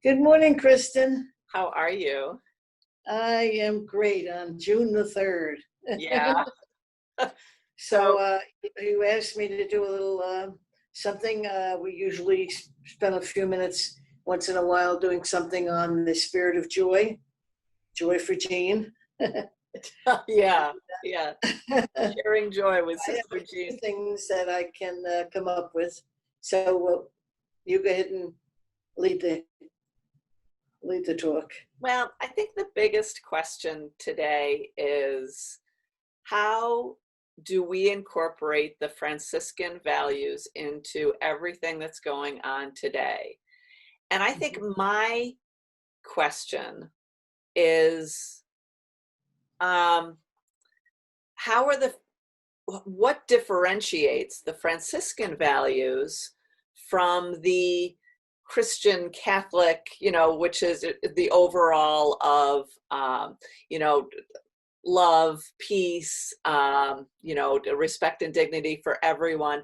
Good morning, Kristen. How are you? I am great on June the 3rd. Yeah. So So, you asked me to do a little something. We usually spend a few minutes once in a while doing something on the spirit of joy, joy for Jean. yeah, yeah. I Sharing joy with have Sister a few Jean. things that I can come up with. So you go ahead and lead the lead the talk. Well, I think the biggest question today is how do we incorporate the Franciscan values into everything that's going on today? And I think my question is how are what differentiates the Franciscan values from the Christian Catholic, which is the overall of, you know, love, peace, respect and dignity for everyone.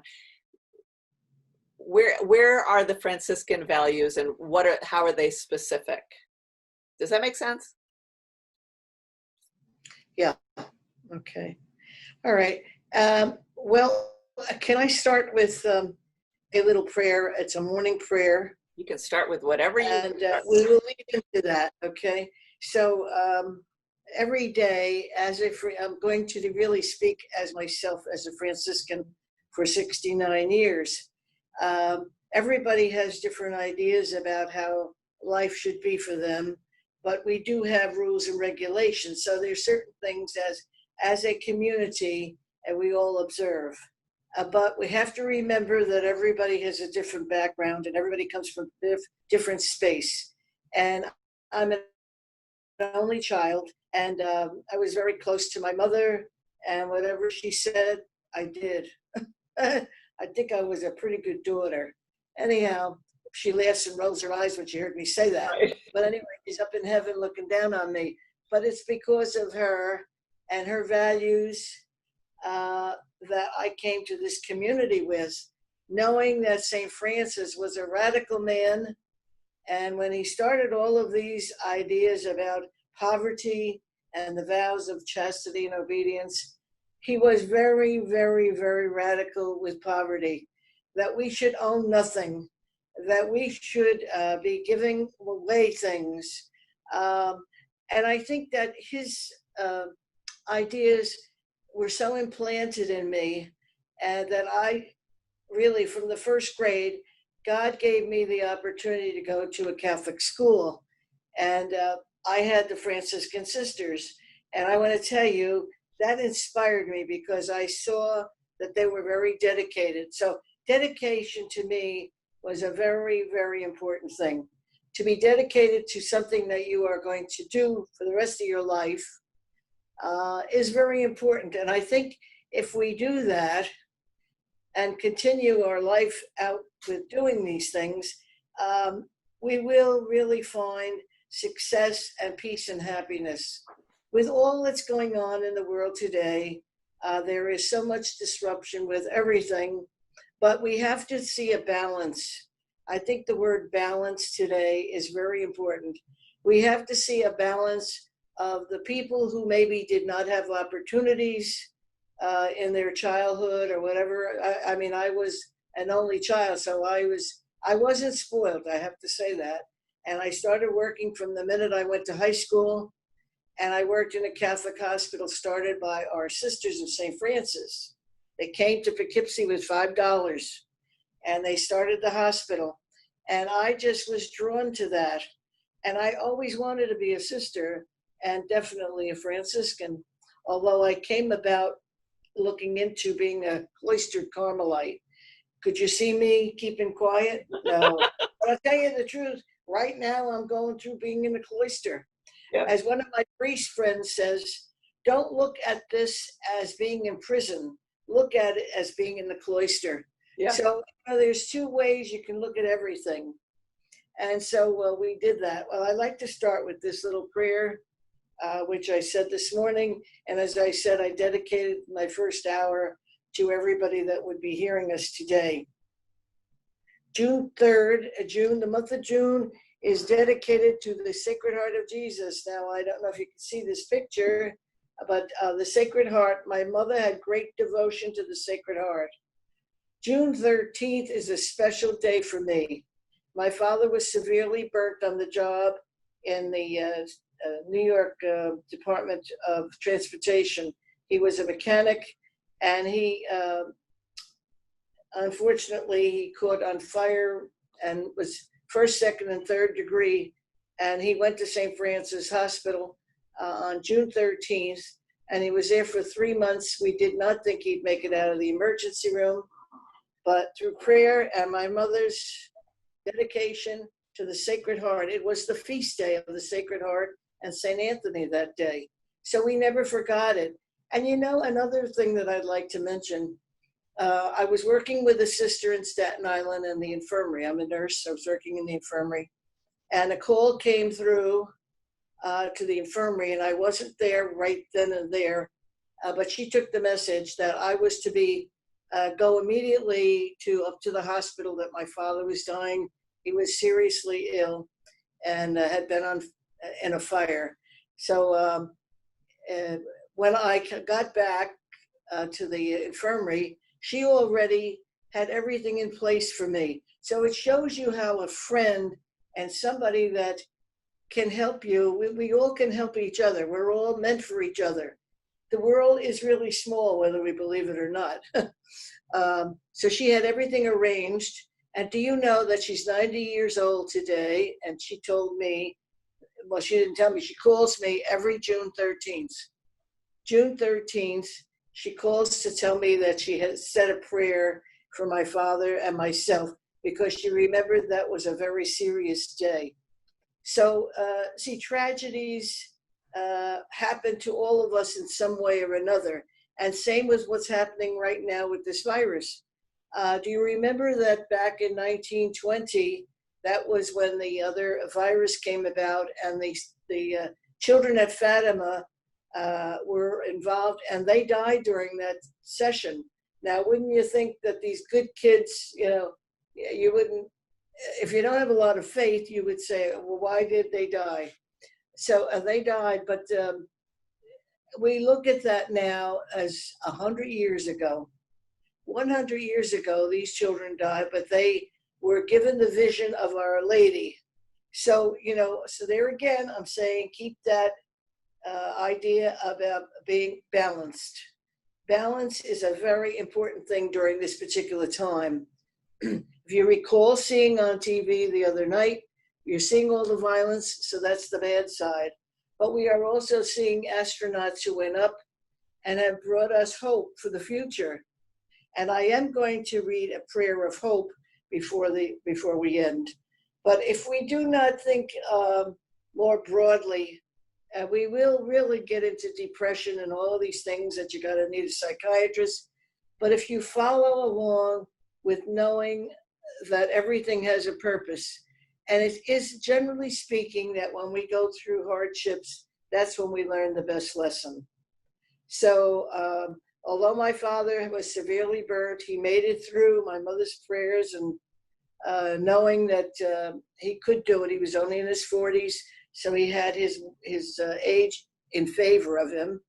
Where are the Franciscan values, and how are they specific? Does that make sense? Yeah. Okay. All right. Well, can I start with a little prayer? It's a morning prayer, You can start with whatever you and start. we will lead into that. Okay. So every day, I'm going to really speak as myself as a Franciscan for 69 years. Everybody has different ideas about how life should be for them, but we do have rules and regulations. So there's certain things as a community and we all observe. But we have to remember that everybody has a different background and everybody comes from different space. And I'm an only child, and I was very close to my mother, and whatever she said, I did. I think I was a pretty good daughter. Anyhow, she laughs and rolls her eyes when she heard me say that. Right. But anyway, she's up in heaven looking down on me. But it's because of her and her values that I came to this community with, knowing that St. Francis was a radical man. And when he started all of these ideas about poverty and the vows of chastity and obedience, he was very, very, very radical with poverty, that we should own nothing, that we should be giving away things. And I think that his ideas were so implanted in me, and that I really, from the first grade, God gave me the opportunity to go to a Catholic school. And I had the Franciscan sisters. And I want to tell you, that inspired me because I saw that they were very dedicated. So dedication to me was a very, very important thing. To be dedicated to something that you are going to do for the rest of your life is very important. And I think if we do that and continue our life out with doing these things, we will really find success and peace and happiness. With all that's going on in the world today, there is so much disruption with everything, but we have to see a balance. I think the word balance today is very important. We have to see a balance of the people who maybe did not have opportunities in their childhood or whatever. I mean, I was an only child, so I wasn't spoiled, I have to say that. And I started working from the minute I went to high school, and I worked in a Catholic hospital started by our sisters of St. Francis. They came to Poughkeepsie with $5, and they started the hospital. And I just was drawn to that. And I always wanted to be a sister, and definitely a Franciscan, although I came about looking into being a cloistered Carmelite. Could you see me keeping quiet? No. But I'll tell you the truth, right now I'm going through being in a cloister. Yeah. As one of my priest friends says, don't look at this as being in prison. Look at it as being in the cloister. Yeah. So there's two ways you can look at everything. And so we did that. Well, I'd like to start with this little prayer, which I said this morning. And as I said, I dedicated my first hour to everybody that would be hearing us today. June 3rd, the month of June is dedicated to the Sacred Heart of Jesus. Now, I don't know if you can see this picture, but the Sacred Heart, my mother had great devotion to the Sacred Heart. June 13th is a special day for me. My father was severely burnt on the job in the New York Department of Transportation. He was a mechanic, and he unfortunately he caught on fire and was first, second, and third degree. And he went to St. Francis Hospital on June 13th, and he was there for 3 months. We did not think he'd make it out of the emergency room, but through prayer and my mother's dedication to the Sacred Heart, it was the feast day of the Sacred Heart and St. Anthony that day. So we never forgot it. And you know, another thing that I'd like to mention, I was working with a sister in Staten Island in the infirmary. I'm a nurse, so I was working in the infirmary. And a call came through to the infirmary, and I wasn't there right then and there, but she took the message that I was to be go immediately up to the hospital, that my father was dying. He was seriously ill and had been in a fire. So when I got back to the infirmary, she already had everything in place for me. So it shows you how a friend and somebody that can help you, we all can help each other. We're all meant for each other. The world is really small, whether we believe it or not. So she had everything arranged. And do you know that she's 90 years old today? And she told me, well, she didn't tell me, she calls me every June 13th. June 13th, she calls to tell me that she has said a prayer for my father and myself, because she remembered that was a very serious day. So, see, tragedies happen to all of us in some way or another. And same with what's happening right now with this virus. Do you remember that back in 1920, that was when the other virus came about, and the children at Fatima were involved, and they died during that session. Now, wouldn't you think that these good kids, you know, you wouldn't, if you don't have a lot of faith, you would say, well, why did they die? So they died, but we look at that now as 100 years ago. 100 years ago, these children died, but they were given the vision of Our Lady. So, you know, so there again, I'm saying keep that idea about being balanced. Balance is a very important thing during this particular time. If you recall seeing on TV the other night, you're seeing all the violence, so that's the bad side. But we are also seeing astronauts who went up and have brought us hope for the future. And I am going to read a prayer of hope before we end. But if we do not think more broadly, we will really get into depression and all these things that you got to need a psychiatrist. But if you follow along with knowing that everything has a purpose, and it is generally speaking that when we go through hardships, that's when we learn the best lesson. So although my father was severely burnt, he made it through my mother's prayers and knowing that he could do it. He was only in his 40s, so he had his age in favor of him.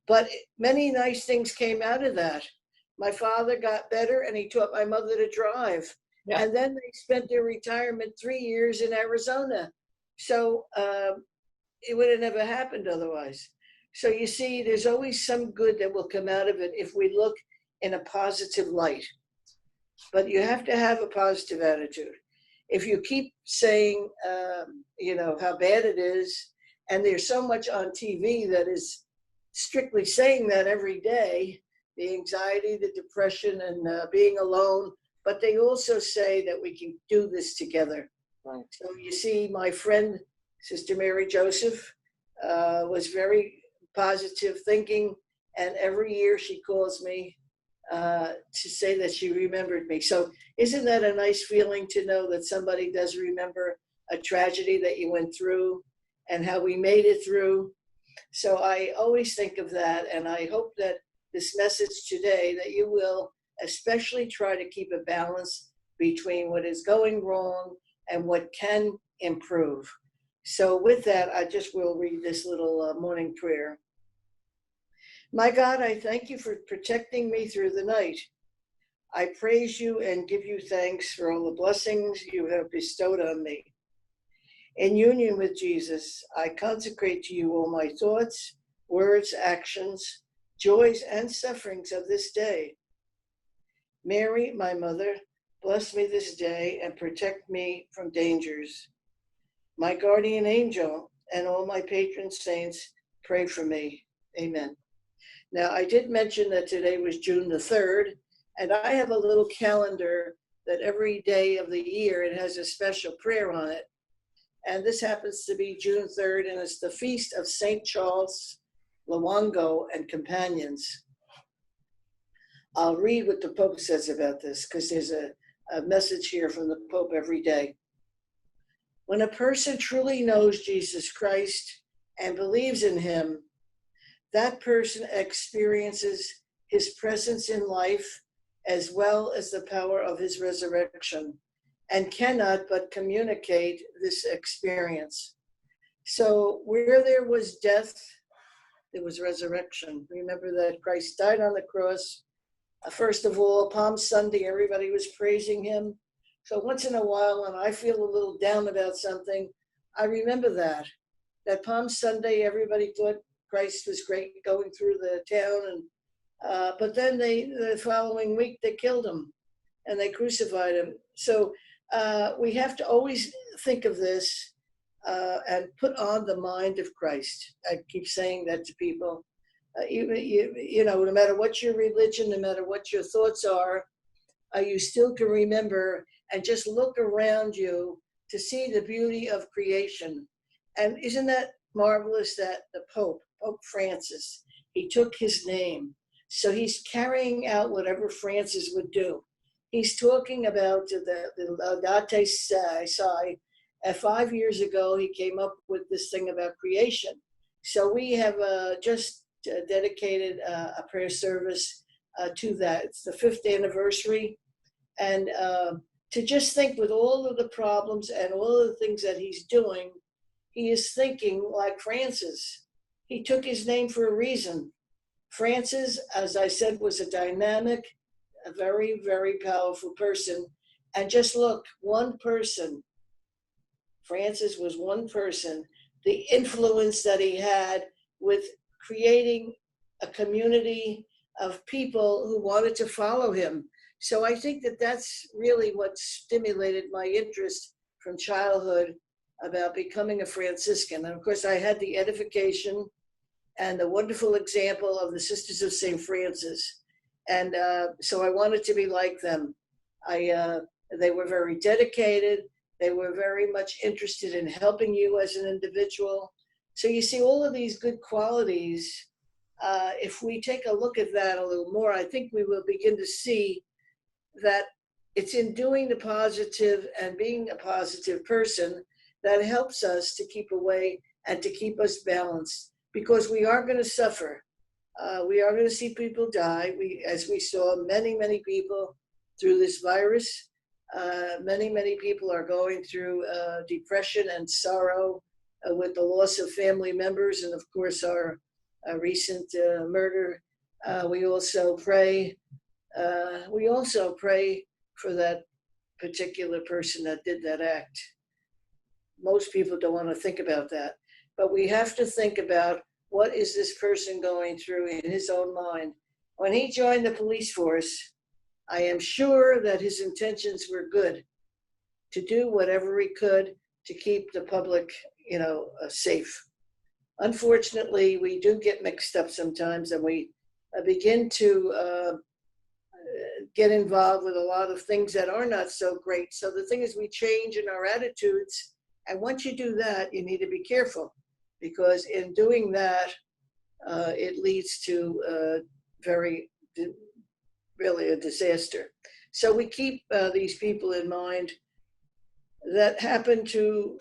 But many nice things came out of that. My father got better, and he taught my mother to drive. Yeah. And then they spent their retirement 3 years in Arizona. So it would have never happened otherwise. So you see, there's always some good that will come out of it if we look in a positive light. But you have to have a positive attitude. If you keep saying, you know, how bad it is, and there's so much on TV that is strictly saying that every day, the anxiety, the depression, and being alone, but they also say that we can do this together. Right. So you see, my friend, Sister Mary Joseph, was very positive thinking, and every year she calls me to say that she remembered me. So isn't that a nice feeling to know that somebody does remember a tragedy that you went through and how we made it through? So I always think of that, and I hope that this message today, that you will especially try to keep a balance between what is going wrong and what can improve. So with that, I just will read this little morning prayer. My God, I thank you for protecting me through the night. I praise you and give you thanks for all the blessings you have bestowed on me. In union with Jesus, I consecrate to you all my thoughts, words, actions, joys, and sufferings of this day. Mary, my mother, bless me this day and protect me from dangers. My guardian angel and all my patron saints, pray for me. Amen. Now, I did mention that today was June the 3rd, and I have a little calendar that every day of the year, it has a special prayer on it. And this happens to be June 3rd, and it's the feast of St. Charles Luongo and companions. I'll read what the Pope says about this, because there's a message here from the Pope every day. When a person truly knows Jesus Christ and believes in him, that person experiences his presence in life as well as the power of his resurrection, and cannot but communicate this experience. So where there was death, there was resurrection. Remember that Christ died on the cross. First of all, Palm Sunday, everybody was praising him. So once in a while, when I feel a little down about something, I remember that Palm Sunday, everybody thought Christ was great going through the town, and but then the following week they killed him and they crucified him. So we have to always think of this and put on the mind of Christ. I keep saying that to people. You know, no matter what your religion, no matter what your thoughts are, you still can remember and just look around you to see the beauty of creation. And isn't that marvelous that the Pope Francis, he took his name. So he's carrying out whatever Francis would do. He's talking about the Laudate Si. 5 years ago, he came up with this thing about creation. So we have just dedicated a prayer service to that. It's the 5th anniversary. And to just think with all of the problems and all of the things that he's doing, he is thinking like Francis. He took his name for a reason. Francis, as I said, was a dynamic, a very, very powerful person. And just look, one person. Francis was one person. The influence that he had with creating a community of people who wanted to follow him. So I think that that's really what stimulated my interest from childhood about becoming a Franciscan. And of course, I had the edification and the wonderful example of the Sisters of St. Francis. And so I wanted to be like them. They were very dedicated. They were very much interested in helping you as an individual. So you see all of these good qualities. If we take a look at that a little more, I think we will begin to see that it's in doing the positive and being a positive person that helps us to keep away and to keep us balanced, because we are going to suffer. We are going to see people die. As we saw, many people through this virus. Many people are going through depression and sorrow with the loss of family members, and of course our recent murder. We also pray for that particular person that did that act. Most people don't want to think about that, but we have to think about what is this person going through in his own mind. When he joined the police force, I am sure that his intentions were good, to do whatever he could to keep the public, safe. Unfortunately, we do get mixed up sometimes, and we begin to get involved with a lot of things that are not so great. So the thing is, we change in our attitudes, and once you do that, you need to be careful, because in doing that, it leads to really a disaster. So we keep these people in mind that happen to,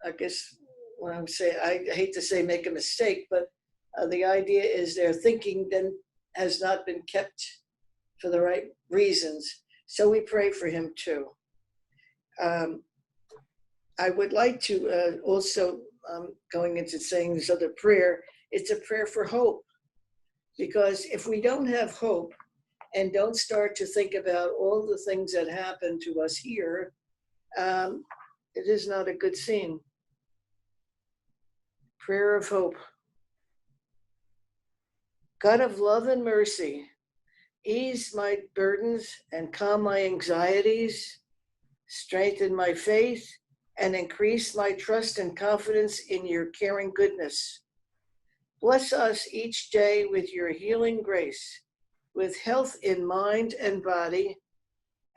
I guess, when I'm saying, I hate to say make a mistake, but the idea is their thinking then has not been kept for the right reasons. So we pray for him too. I would like to also, going into saying this other prayer, it's a prayer for hope. Because if we don't have hope and don't start to think about all the things that happen to us here, it is not a good scene. Prayer of hope. God of love and mercy, ease my burdens and calm my anxieties, strengthen my faith, and increase my trust and confidence in your caring goodness. Bless us each day with your healing grace, with health in mind and body,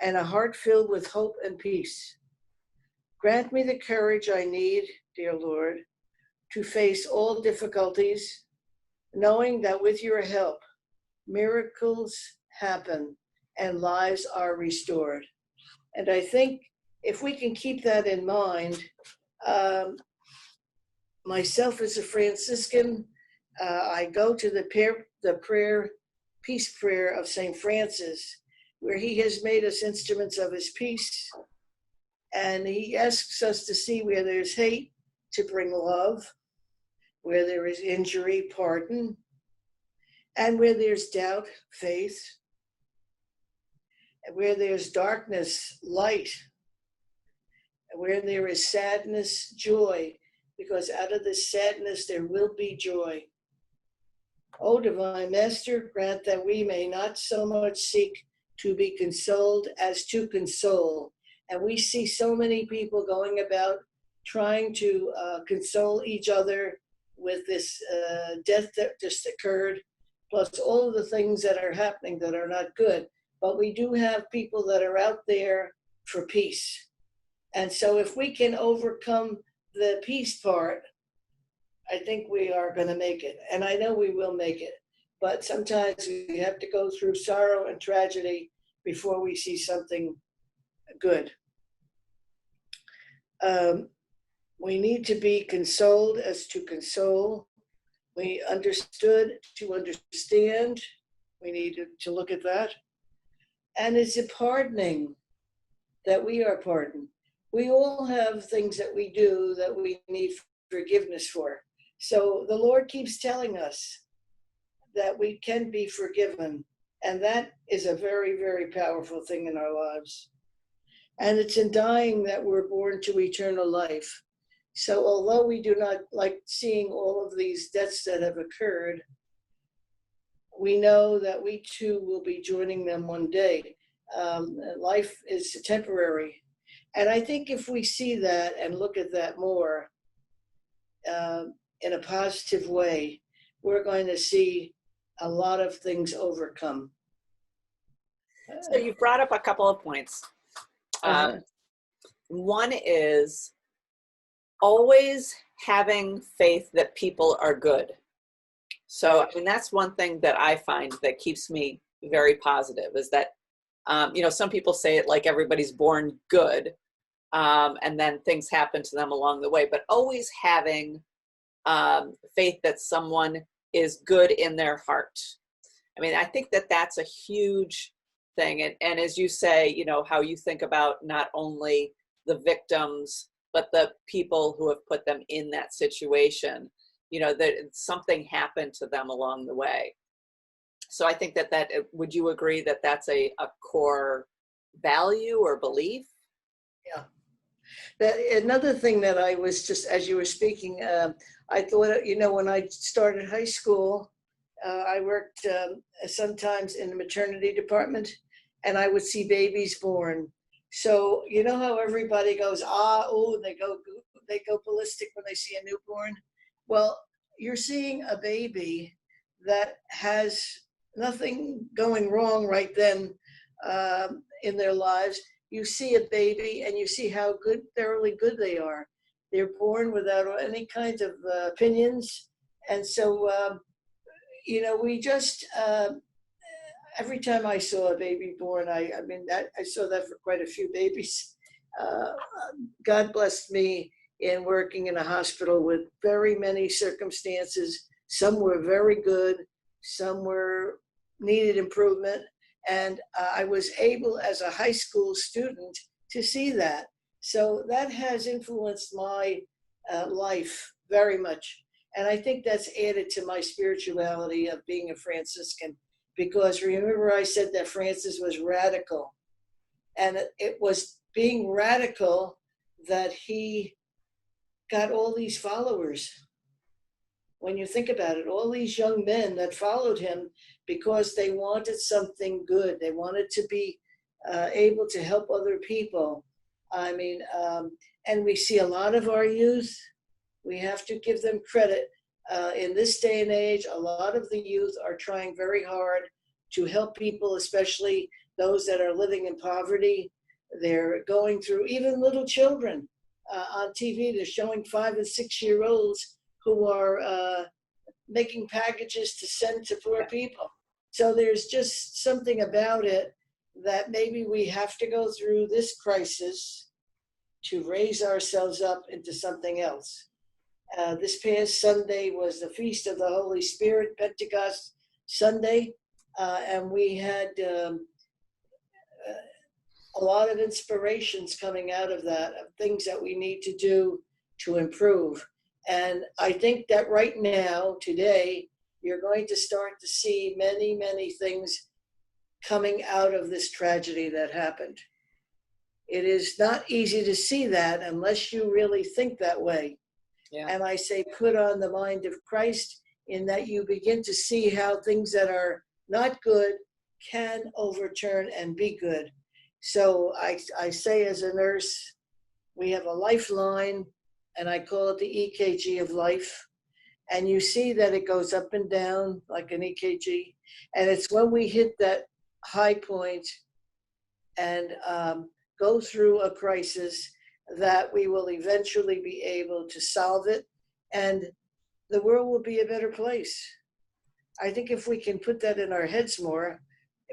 and a heart filled with hope and peace. Grant me the courage I need, dear Lord, to face all difficulties, knowing that with your help, miracles happen and lives are restored. And I think if we can keep that in mind, myself as a Franciscan, I go to the peace prayer of St. Francis, where he has made us instruments of his peace. And he asks us to see where there's hate, to bring love, where there is injury, pardon, and where there's doubt, faith, and where there's darkness, light, and where there is sadness, joy, because out of this sadness there will be joy. O divine Master, grant that we may not so much seek to be consoled as to console. And we see so many people going about trying to console each other with this death that just occurred, plus all of the things that are happening that are not good. But we do have people that are out there for peace. And so if we can overcome the peace part, I think we are going to make it. And I know we will make it. But sometimes we have to go through sorrow and tragedy before we see something good. We need to be consoled as to console. We understood to understand. We need to look at that. And is it pardoning that we are pardoned? We all have things that we do that we need forgiveness for. So the Lord keeps telling us that we can be forgiven. And that is a very, very powerful thing in our lives. And it's in dying that we're born to eternal life. So although we do not like seeing all of these deaths that have occurred, we know that we too will be joining them one day. Life is temporary. And I think if we see that and look at that more in a positive way, we're going to see a lot of things overcome. So you brought up a couple of points. One is always having faith that people are good. So, I mean, that's one thing that I find that keeps me very positive is that, some people say it like everybody's born good, and then things happen to them along the way, but always having faith that someone is good in their heart. I mean, I think that that's a huge thing. And as you say, how you think about not only the victims, but the people who have put them in that situation, that something happened to them along the way. So I think that would you agree that that's a core value or belief? Yeah. Another thing that I was just, as you were speaking, I thought, when I started high school, I worked sometimes in the maternity department, and I would see babies born. So you know how everybody goes, they go ballistic when they see a newborn. Well, you're seeing a baby that has nothing going wrong right then in their lives. You see a baby and you see how thoroughly good they are. They're born without any kinds of opinions. And so, we just, every time I saw a baby born, I saw that for quite a few babies. God blessed me in working in a hospital with very many circumstances. Some were very good, some were needed improvement. And I was able as a high school student to see that. So that has influenced my life very much. And I think that's added to my spirituality of being a Franciscan, because remember I said that Francis was radical. And it was being radical that he got all these followers. When you think about it, all these young men that followed him because they wanted something good. They wanted to be able to help other people. I mean, and we see a lot of our youth, we have to give them credit. In this day and age, a lot of the youth are trying very hard to help people, especially those that are living in poverty. They're going through, even little children on TV, they're showing 5 and 6-year-olds who are making packages to send to poor people. So there's just something about it that maybe we have to go through this crisis to raise ourselves up into something else. This past Sunday was the Feast of the Holy Spirit, Pentecost Sunday, and we had a lot of inspirations coming out of that, of things that we need to do to improve. And I think that right now, today, you're going to start to see many, many things coming out of this tragedy that happened. It is not easy to see that unless you really think that way. Yeah. And I say, put on the mind of Christ, in that you begin to see how things that are not good can overturn and be good. So I say, as a nurse, we have a lifeline, and I call it the EKG of life. And you see that it goes up and down like an EKG. And it's when we hit that high point and go through a crisis that we will eventually be able to solve it, and the world will be a better place. I think if we can put that in our heads more,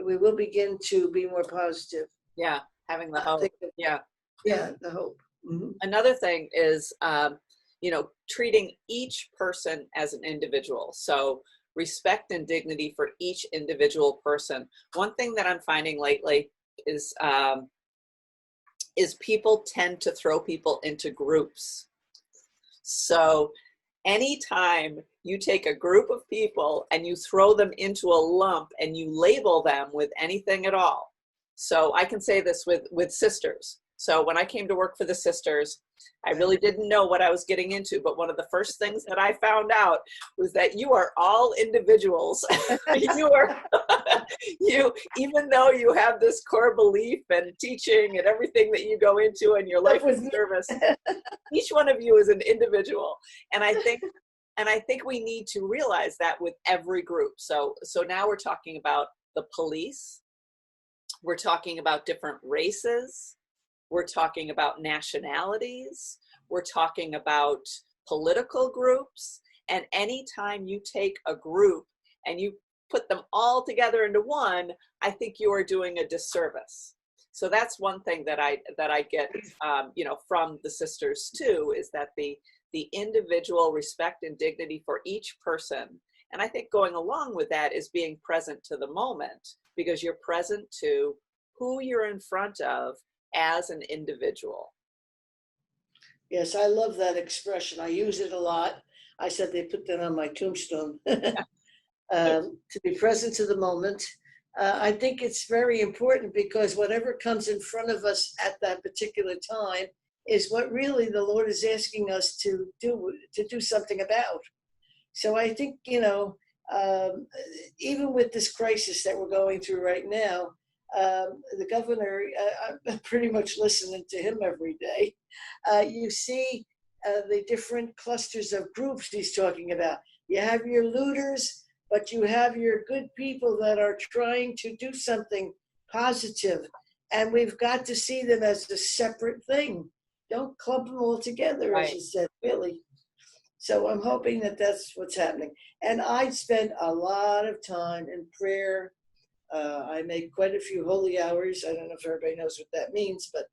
we will begin to be more positive. Yeah, having the hope. Yeah, the hope. Mm-hmm. Another thing is, treating each person as an individual. So respect and dignity for each individual person. One thing that I'm finding lately is people tend to throw people into groups. So anytime you take a group of people and you throw them into a lump and you label them with anything at all. So I can say this with sisters. So when I came to work for the sisters, I really didn't know what I was getting into, but one of the first things that I found out was that you are all individuals. Even though you have this core belief and teaching and everything that you go into in your life of service, each one of you is an individual. And I think we need to realize that with every group. So now we're talking about the police. We're talking about different races. We're talking about nationalities. We're talking about political groups. And anytime you take a group and you put them all together into one, I think you are doing a disservice. So that's one thing that I get, from the sisters too, is that the individual respect and dignity for each person. And I think going along with that is being present to the moment, because you're present to who you're in front of as an individual. Yes, I love that expression. I use it a lot. I said they put that on my tombstone. To be present to the moment. I think it's very important, because whatever comes in front of us at that particular time is what really the Lord is asking us to do something about. So I think, even with this crisis that we're going through right now, the governor, I'm pretty much listening to him every day. You see the different clusters of groups he's talking about. You have your looters, but you have your good people that are trying to do something positive. And we've got to see them as a separate thing. Don't clump them all together, right, as you said, really. So I'm hoping that that's what's happening. And I spend a lot of time in prayer. I make quite a few holy hours. I don't know if everybody knows what that means, but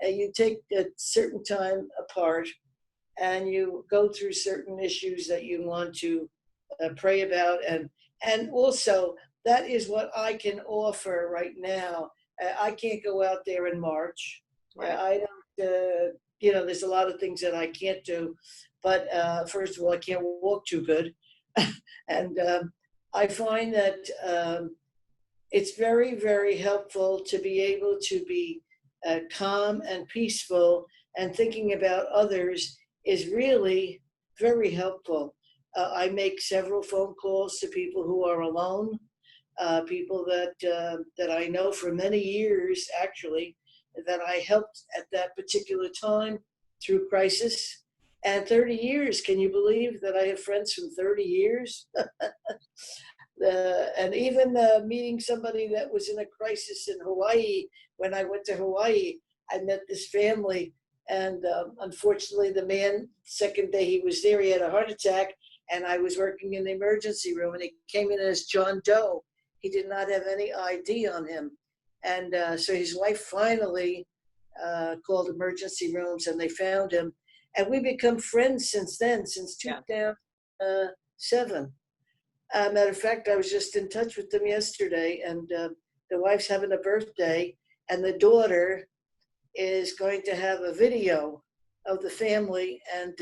you take a certain time apart and you go through certain issues that you want to pray about. And also, that is what I can offer right now. I can't go out there and march. Right. I don't, there's a lot of things that I can't do. But first of all, I can't walk too good. And I find that it's very, very helpful to be able to be calm and peaceful, and thinking about others is really very helpful. I make several phone calls to people who are alone, people that I know for many years, actually, that I helped at that particular time through crisis. And 30 years, can you believe that I have friends from 30 years? And even meeting somebody that was in a crisis in Hawaii. When I went to Hawaii, I met this family, and unfortunately, the man, second day he was there, he had a heart attack, and I was working in the emergency room, and he came in as John Doe. He did not have any ID on him, and so his wife finally called emergency rooms, and they found him, and we become friends since then, since 2007. Matter of fact, I was just in touch with them yesterday, and the wife's having a birthday, and the daughter is going to have a video of the family, and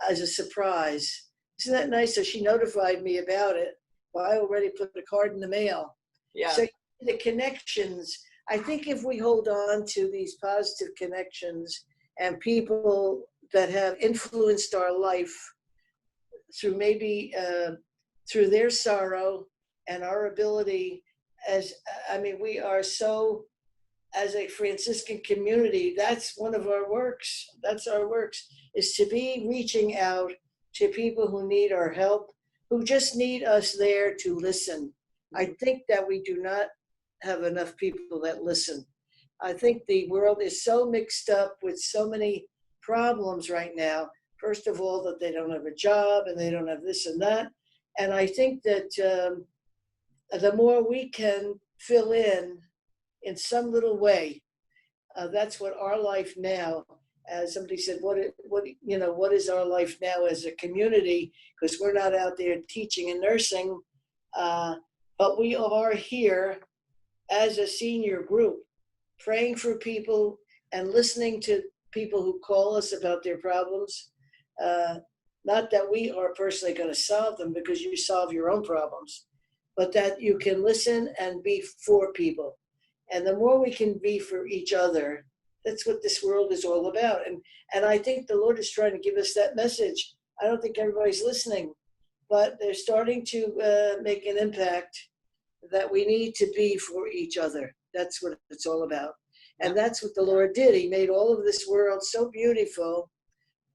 as a surprise. Isn't that nice? So she notified me about it. Well, I already put the card in the mail. Yeah. So the connections, I think if we hold on to these positive connections and people that have influenced our life through maybe through their sorrow and our ability, we are so, as a Franciscan community, that's one of our works. That's our works, is to be reaching out to people who need our help, who just need us there to listen. I think that we do not have enough people that listen. I think the world is so mixed up with so many problems right now. First of all, that they don't have a job and they don't have this and that. And I think that the more we can fill in some little way, that's what our life now, as somebody said, what is our life now as a community? Because we're not out there teaching and nursing, but we are here as a senior group, praying for people and listening to people who call us about their problems. Not that we are personally going to solve them, because you solve your own problems, but that you can listen and be for people. And the more we can be for each other, that's what this world is all about. And I think the Lord is trying to give us that message. I don't think everybody's listening, but they're starting to make an impact that we need to be for each other. That's what it's all about. And that's what the Lord did. He made all of this world so beautiful,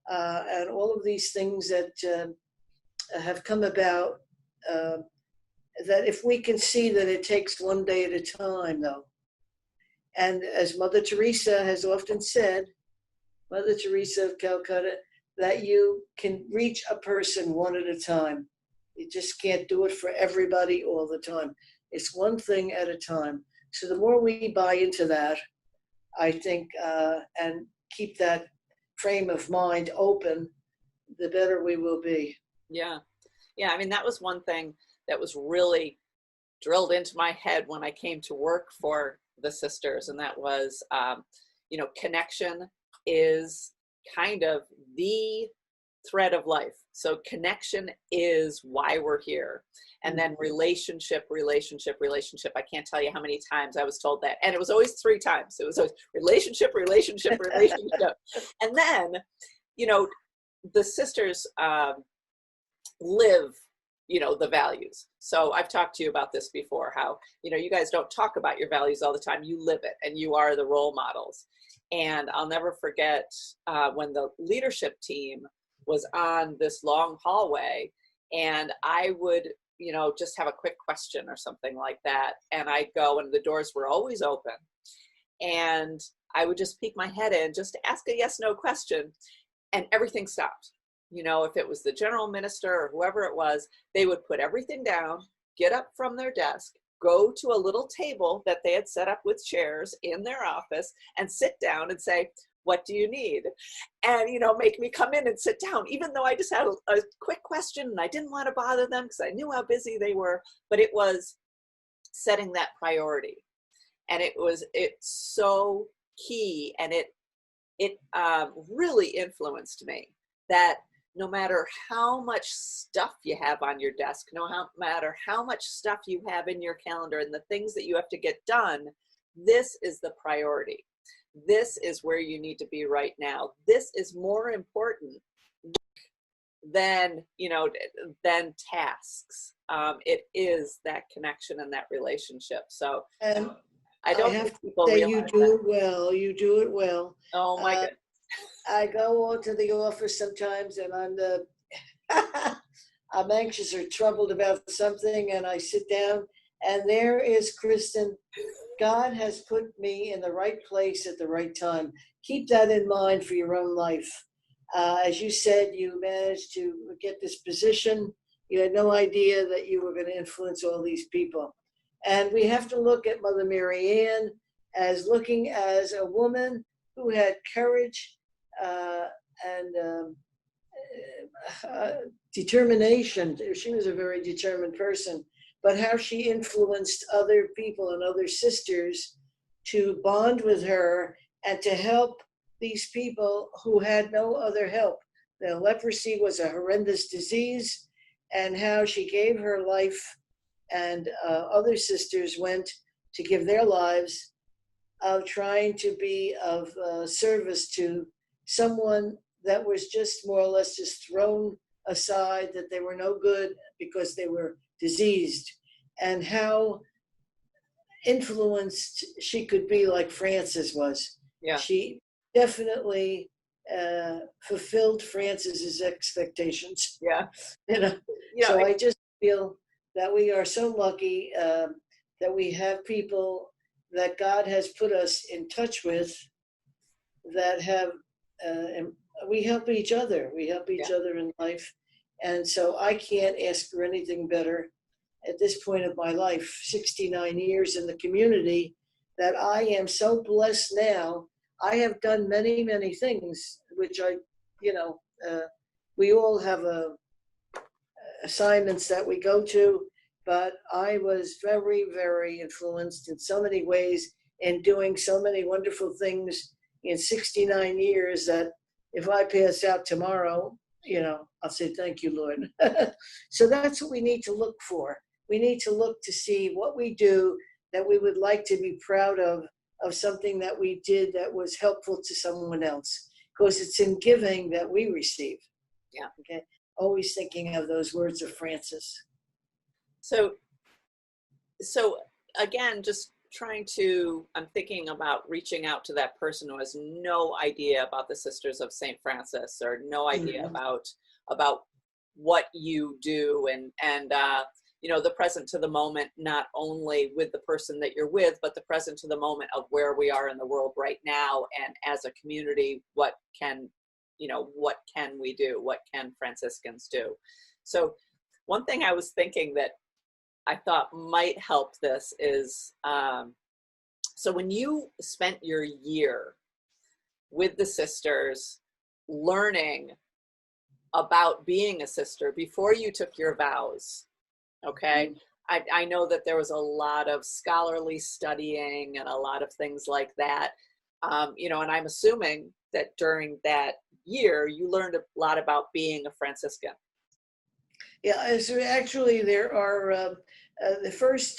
and all of these things that have come about, that if we can see that it takes one day at a time, though. And as Mother Teresa has often said, Mother Teresa of Calcutta, that you can reach a person one at a time. You just can't do it for everybody all the time. It's one thing at a time. So the more we buy into that, I think, and keep that frame of mind open, the better we will be. Yeah. I mean, that was one thing that was really drilled into my head when I came to work for the sisters. And that was, connection is kind of the thread of life. So connection is why we're here. And then relationship. I can't tell you how many times I was told that. And it was always 3 times. It was always relationship. And then, the sisters live, the values. So I've talked to you about this before, how, you guys don't talk about your values all the time. You live it, and you are the role models. And I'll never forget when the leadership team was on this long hallway, and I would, just have a quick question or something like that. And I'd go, and the doors were always open. And I would just peek my head in, just to ask a yes, no question, and everything stopped. If it was the general minister or whoever it was, they would put everything down, get up from their desk, go to a little table that they had set up with chairs in their office, and sit down and say, what do you need? And, make me come in and sit down, even though I just had a quick question and I didn't want to bother them because I knew how busy they were. But it was setting that priority. And it's so key, and it really influenced me, that no matter how much stuff you have on your desk, matter how much stuff you have in your calendar and the things that you have to get done, this is the priority. This is where you need to be right now. This is more important than, than tasks. It is that connection and that relationship. So And I don't have think to people say realize you do it well. You do it well. Oh my goodness. I go on to the office sometimes, and I'm anxious or troubled about something, and I sit down, and there is Kristen. God has put me in the right place at the right time. Keep that in mind for your own life. As you said, you managed to get this position. You had no idea that you were going to influence all these people. And we have to look at Mother Mary Ann as looking as a woman who had courage and determination. She was a very determined person, but how she influenced other people and other sisters to bond with her and to help these people who had no other help. The leprosy was a horrendous disease, and how she gave her life, and other sisters went to give their lives of trying to be of service to someone that was just more or less just thrown aside, that they were no good because they were diseased, and how influenced she could be, like Francis was. Yeah. She definitely fulfilled Francis's expectations. Yeah. So I just feel that we are so lucky that we have people that God has put us in touch with that have, and we help each other. We help each other in life. And so I can't ask for anything better at this point of my life, 69 years in the community, that I am so blessed now. I have done many, many things, which we all have assignments that we go to, but I was very, very influenced in so many ways and doing so many wonderful things in 69 years that if I pass out tomorrow, I'll say, thank you, Lord. So that's what we need to look for. We need to look to see what we do that we would like to be proud of something that we did that was helpful to someone else, because it's in giving that we receive. Yeah. Okay. Always thinking of those words of Francis. So again, just I'm thinking about reaching out to that person who has no idea about the Sisters of St. Francis, or no idea about what you do, and the present to the moment, not only with the person that you're with, but the present to the moment of where we are in the world right now. And as a community, what can we do? What can Franciscans do? So one thing I was thinking that I thought might help this is, so when you spent your year with the sisters learning about being a sister before you took your vows, okay, I know that there was a lot of scholarly studying and a lot of things like that, and I'm assuming that during that year you learned a lot about being a Franciscan. Yeah, so actually there are the first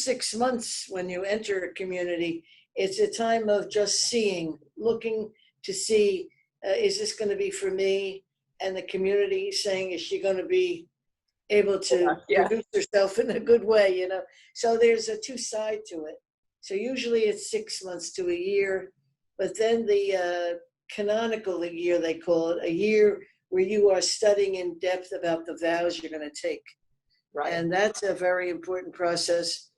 6 months when you enter a community, it's a time of just looking to see, is this going to be for me? And the community saying, is she going to be able to produce herself in a good way, So there's a two side to it. So usually it's 6 months to a year, but then the canonical year, they call it, a year where you are studying in depth about the vows you're going to take. Right. And that's a very important process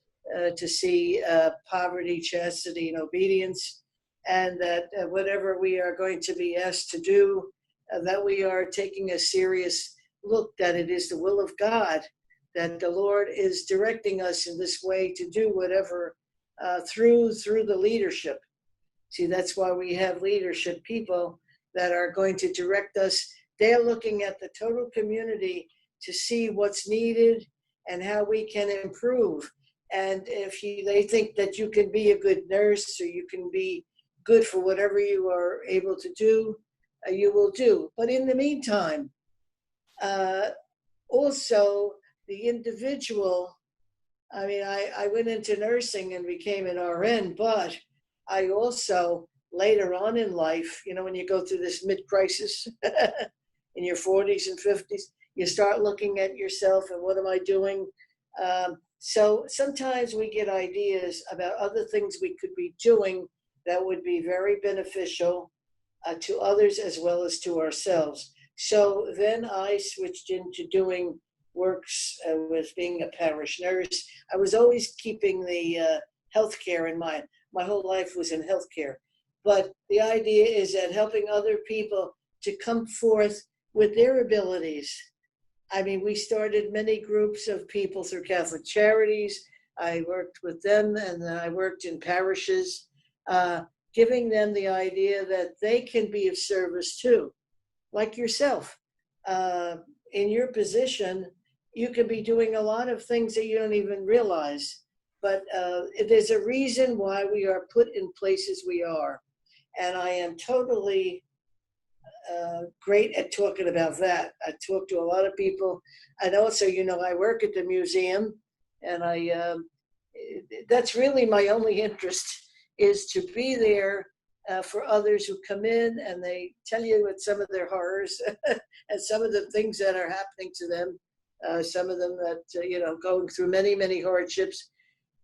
to see poverty, chastity, and obedience, and that whatever we are going to be asked to do, that we are taking a serious look that it is the will of God, that the Lord is directing us in this way to do whatever through the leadership. See, that's why we have leadership people that are going to direct us. They're looking at the total community to see what's needed and how we can improve. And if they think that you can be a good nurse or you can be good for whatever you are able to do, you will do. But in the meantime, also the individual, I mean, I went into nursing and became an RN, but I also later on in life, when you go through this mid-crisis in your 40s and 50s, you start looking at yourself and what am I doing? So sometimes we get ideas about other things we could be doing that would be very beneficial to others as well as to ourselves. So then I switched into doing works with being a parish nurse. I was always keeping the healthcare in mind. My whole life was in healthcare. But the idea is that helping other people to come forth with their abilities. I mean, we started many groups of people through Catholic Charities. I worked with them, and then I worked in parishes, giving them the idea that they can be of service too, like yourself. In your position, you could be doing a lot of things that you don't even realize. But there's a reason why we are put in places we are. And I am totally great at talking about that. I talk to a lot of people. And also, I work at the museum, and that's really my only interest, is to be there for others who come in and they tell you what some of their horrors and some of the things that are happening to them. Some of them that, going through many, many hardships.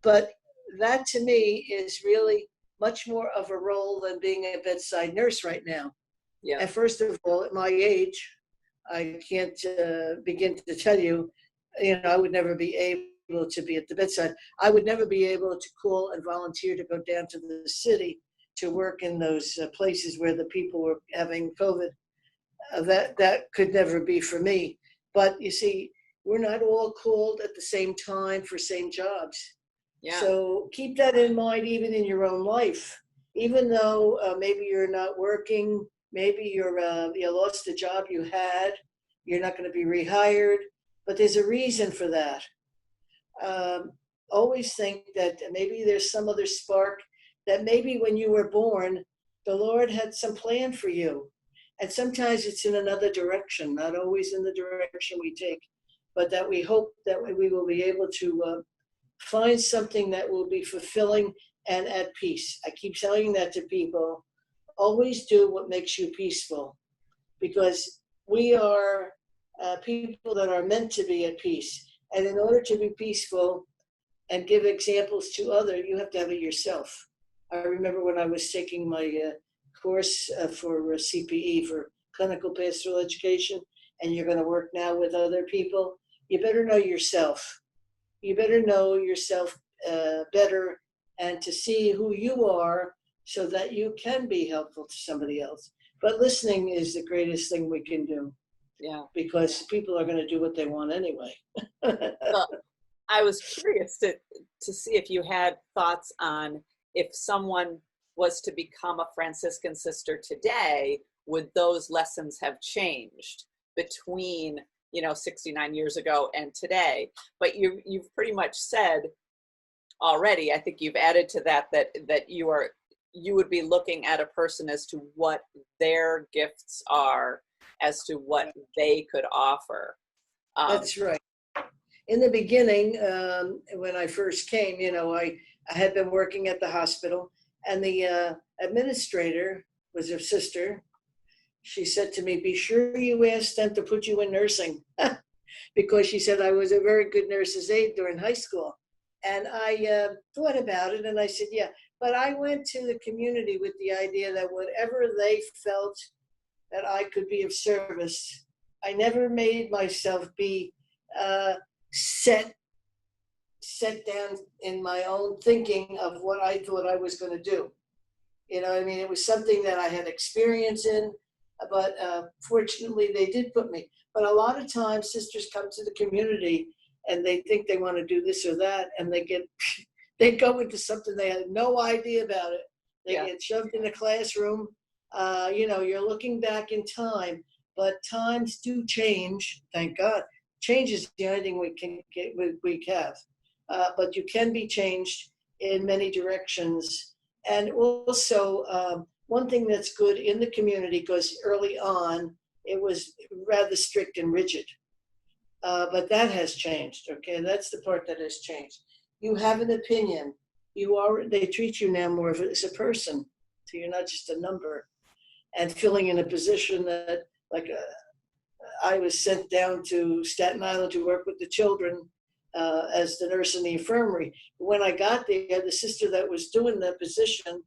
But that to me is really much more of a role than being a bedside nurse right now. Yeah. And first of all, at my age, I can't begin to tell you, I would never be able to be at the bedside. I would never be able to call and volunteer to go down to the city to work in those places where the people were having COVID. That could never be for me. But you see, we're not all called at the same time for same jobs. Yeah. So keep that in mind, even in your own life. Even though maybe you're not working, maybe you lost the job you had, you're not going to be rehired, but there's a reason for that. Always think that maybe there's some other spark, that maybe when you were born, the Lord had some plan for you. And sometimes it's in another direction, not always in the direction we take, but that we hope that we will be able to find something that will be fulfilling and at peace. I keep telling that to people. Always do what makes you peaceful, because we are people that are meant to be at peace. And in order to be peaceful and give examples to others, you have to have it yourself. I remember when I was taking my course for CPE, for clinical pastoral education, and you're going to work now with other people, you better know yourself. You better know yourself better, and to see who you are so that you can be helpful to somebody else. But listening is the greatest thing we can do. Yeah. Because people are going to do what they want anyway. Well, I was curious to see if you had thoughts on, if someone was to become a Franciscan sister today, would those lessons have changed between 69 years ago and today? But you've pretty much said already, I think you've added to that you would be looking at a person as to what their gifts are, as to what they could offer. That's right. In the beginning, when I first came, I had been working at the hospital, and the administrator was a sister. She said to me, "Be sure you ask them to put you in nursing," because she said I was a very good nurse's aide during high school. And I thought about it, and I said, yeah. But I went to the community with the idea that whatever they felt that I could be of service, I never made myself be set down in my own thinking of what I thought I was going to do. It was something that I had experience in, but fortunately they did put me. But a lot of times sisters come to the community and they think they want to do this or that, and they go into something they had no idea about it. They get shoved in a classroom. You're looking back in time, but times do change. Thank God. Change is the only thing we have. but you can be changed in many directions. And also, one thing that's good in the community, because early on it was rather strict and rigid, but that has changed. Okay, that's the part that has changed. You have an opinion. They treat you now more as a person, so you're not just a number. And filling in a position that, like, I was sent down to Staten Island to work with the children as the nurse in the infirmary. When I got there, the sister that was doing the position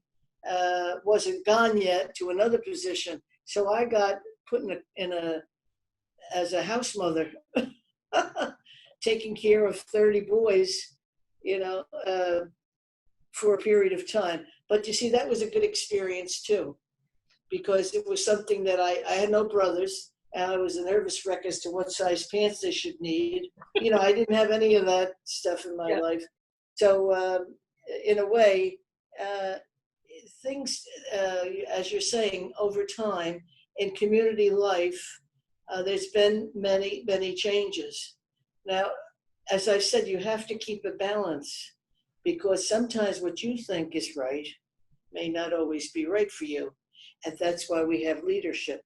wasn't gone yet to another position. So I got put as a house mother, taking care of 30 boys, for a period of time. But you see, that was a good experience too, because it was something that I had no brothers, and I was a nervous wreck as to what size pants they should need. I didn't have any of that stuff in my life. So in a way, things, as you're saying, over time in community life, there's been many, many changes. Now, as I said, you have to keep a balance, because sometimes what you think is right may not always be right for you. And that's why we have leadership.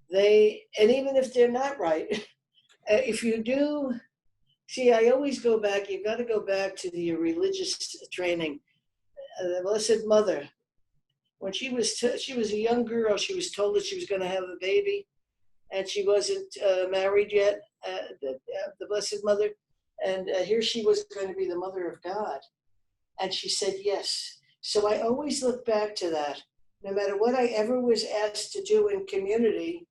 And even if they're not right, if you do, see, I always go back, you've got to go back to the religious training. The Blessed Mother, when she was a young girl, she was told that she was going to have a baby, and she wasn't married yet, the Blessed Mother. And here she was going to be the Mother of God. And she said yes. So I always look back to that. No matter what I ever was asked to do in community,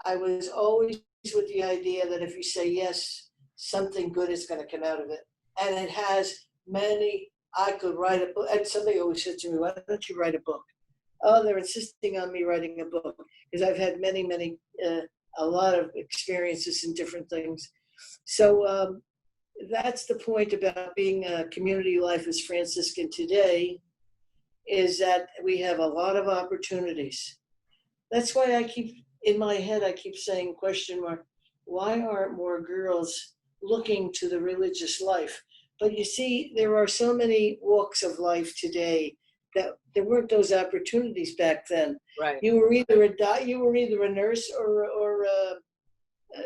I was always with the idea that if you say yes, something good is going to come out of it. And it has many. I could write a book. And somebody always said to me, why don't you write a book? Oh, they're insisting on me writing a book, because I've had many, a lot of experiences in different things. So that's the point about being a community life as Franciscan today, is that we have a lot of opportunities. That's why I keep saying, question mark, why aren't more girls looking to the religious life? But you see, there are so many walks of life today that there weren't those opportunities back then. Right. You were either a nurse or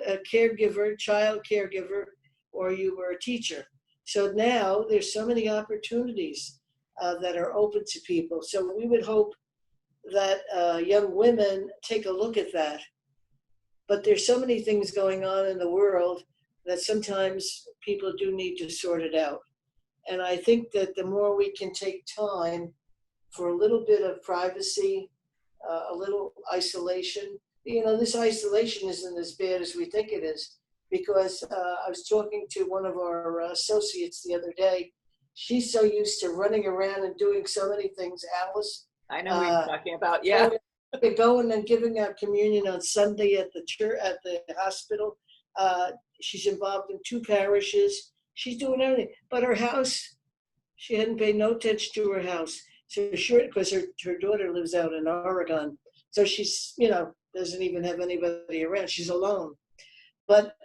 a caregiver, child caregiver, or you were a teacher. So now there's so many opportunities that are open to people. So we would hope that young women take a look at that. But there's so many things going on in the world that sometimes people do need to sort it out. And I think that the more we can take time for a little bit of privacy, a little isolation, this isolation isn't as bad as we think it is. Because I was talking to one of our associates the other day. She's so used to running around and doing so many things, Alice. I know what you're talking about, yeah. Going and giving out communion on Sunday at the church, at the hospital. She's involved in 2 parishes. She's doing everything. But her house, she hadn't paid no attention to her house. So sure, because her daughter lives out in Oregon. So she's, doesn't even have anybody around. She's alone. But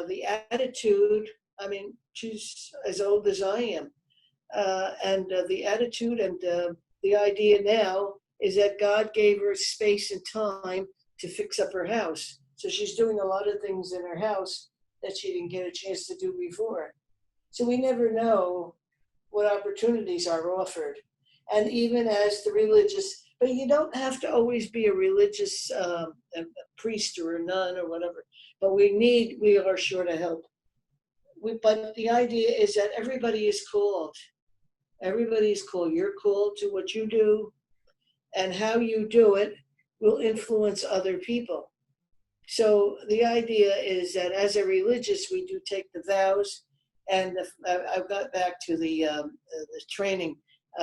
the attitude, she's as old as I am. And the attitude and the idea now is that God gave her space and time to fix up her house. So she's doing a lot of things in her house that she didn't get a chance to do before. So we never know what opportunities are offered. And even as the religious, but you don't have to always be a religious a priest or a nun or whatever. But we are sure to help. But the idea is that everybody is called. Everybody is called. You're called to what you do, and how you do it will influence other people. So the idea is that as a religious, we do take the vows, and I've got back to the training,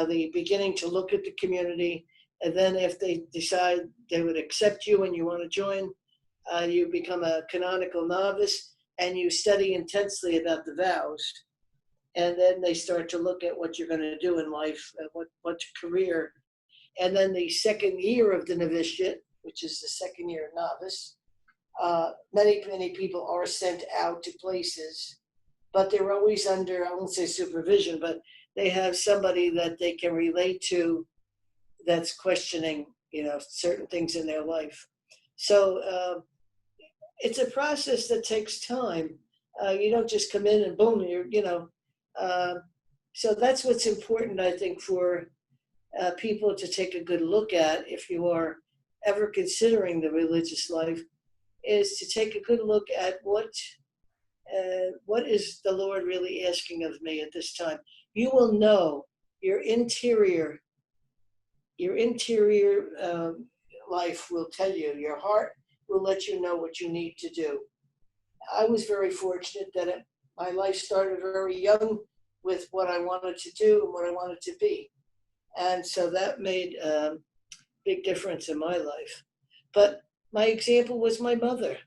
the beginning to look at the community, and then if they decide they would accept you and you want to join, you become a canonical novice, and you study intensely about the vows. And then they start to look at what you're going to do in life, what career. And then the second year of the novitiate, which is the second year novice, many people are sent out to places but they're always under, I won't say supervision, but they have somebody that they can relate to that's questioning, certain things in their life. So it's a process that takes time. You don't just come in and boom, so that's what's important, I think, for people to take a good look at if you are ever considering the religious life, is to take a good look at what is the Lord really asking of me at this time. You will know your interior life will tell you. Your heart will let you know what you need to do. I was very fortunate that my life started very young with what I wanted to do and what I wanted to be. And so that made a big difference in my life. But my example was my mother.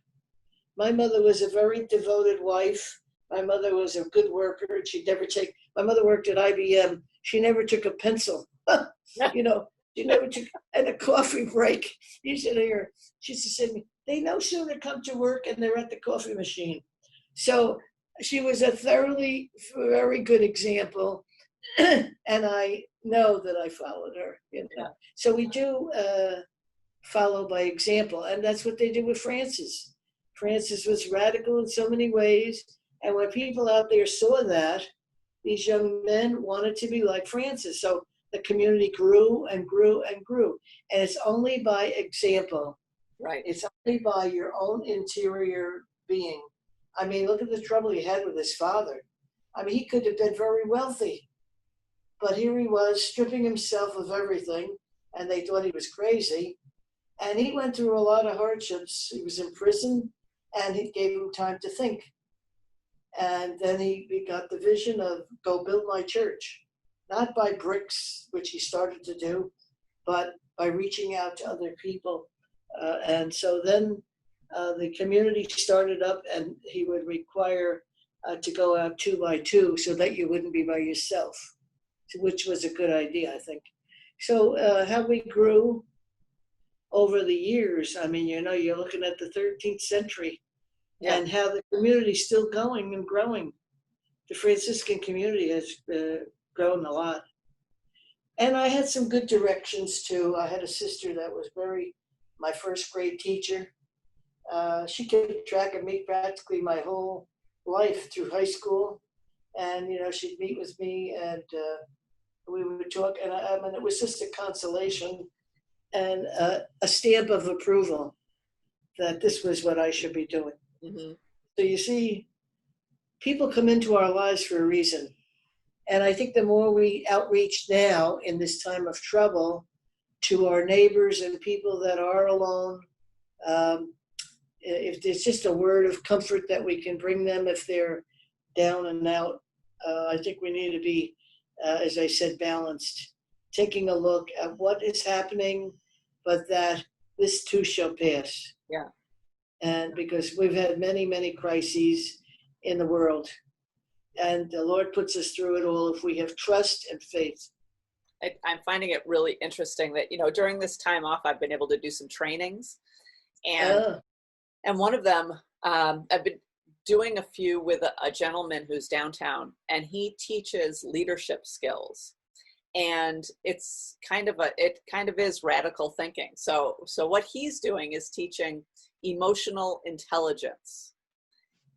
My mother was a very devoted wife. My mother was a good worker. My mother worked at IBM. She never took a pencil. She never took, and a coffee break. You should hear, she used to say to me, they no sooner come to work and they're at the coffee machine. So she was a very good example. And I know that I followed her. So we do follow by example. And that's what they did with Francis. Francis was radical in so many ways. And when people out there saw that, these young men wanted to be like Francis. So the community grew and grew and grew. And it's only by example. Right. It's only by your own interior being. I mean, look at the trouble he had with his father. I mean, he could have been very wealthy, but here he was stripping himself of everything, and they thought he was crazy. And he went through a lot of hardships. He was in prison, and it gave him time to think. And then he got the vision of go build my church, not by bricks, which he started to do, but by reaching out to other people. And so then the community started up, and he would require to go out 2 by 2 so that you wouldn't be by yourself, which was a good idea, I think. So how we grew over the years, I mean, you're looking at the 13th century. Yeah. And how the community is still going and growing. The Franciscan community has grown a lot. And I had some good directions too. I had a sister that was my first grade teacher. She kept track of me practically my whole life through high school. And, she'd meet with me and we would talk. And it was just a consolation and a stamp of approval that this was what I should be doing. Mm-hmm. So you see, people come into our lives for a reason. And I think the more we outreach now in this time of trouble to our neighbors and people that are alone, if there's just a word of comfort that we can bring them if they're down and out, I think we need to be, as I said, balanced, taking a look at what is happening, but that this too shall pass. Yeah. And because we've had many, many crises in the world, and the Lord puts us through it all if we have trust and faith. I'm finding it really interesting that, during this time off, I've been able to do some trainings, and one of them, I've been doing a few with a gentleman who's downtown, and he teaches leadership skills. And it's it kind of is radical thinking. So what he's doing is teaching emotional intelligence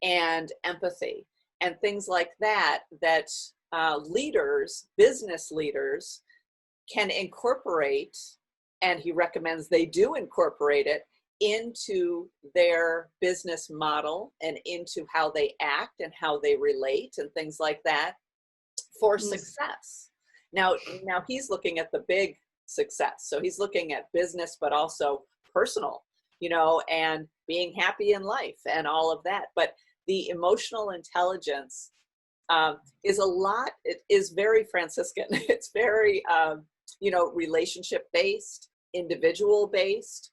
and empathy and things like that leaders, business leaders, can incorporate, and he recommends they do incorporate it into their business model and into how they act and how they relate and things like that for success. Now he's looking at the big success. So he's looking at business, but also personal, and being happy in life and all of that. But the emotional intelligence it is very Franciscan. It's very, relationship based, individual based.